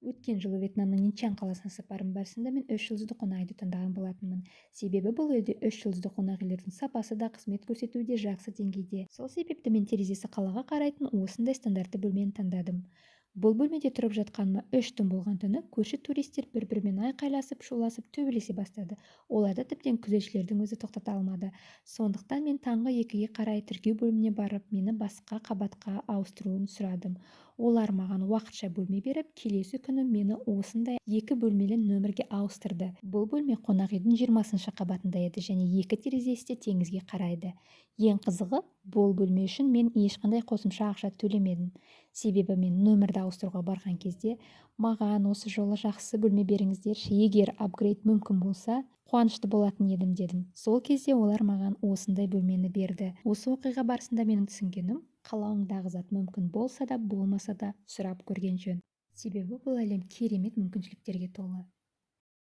Өткен жылы Вьетнамның Нинчан қаласына сапарым барысында мен 3 жұлдызды қонақ үйді таңдаған болатынмын. Себебі бұл елде 3 жұлдызды қонақ үйлердің сапасы да қызмет көрсетуі де жақсы деңгейде. Сол себепті мен терезесі қалаға қарайтын осындай стандартты бөлмені таңдадым. Бұл бөлмеде тұрып жатқаныма 3 түн болған түні көрші туристер бір-бірімен айқайласып, шуласып, төбелесе бастады. Оларды тіптен күзетшілердің өзі тоқтата алмады. Сондықтан мен таңғы 2-ге қарай тіркеу бөліміне барып, мені басқа қабатқа ауыстыруын сұрадым. Олар маған уақытша бөлме беріп, келесі күні мені осындай 2 бөлмелі нөмірге ауыстырды. Бұл бөлме қонақ үйдің 20-шы қабатында еді және 2 терезесі де теңізге қарайды. Ең қызығы, бұл бөлме үшін мен ешқандай қосымша ақша төлемедім. Себебі мен нөмірді ауыстыруға барған кезде, маған осы жолы жақсы бөлме беріңіздерші, егер апгрейд мүмкін болса, қуанышты болатын едім дедім. Сол кезде олар маған осындай бөлмені берді. Осы оқиға барысында менің түсінгенім, қалауыңдағы зат мүмкін болса да, болмаса да сұрап көрген жөн. Себебі бұл әлем керемет мүмкіншіліктерге толы.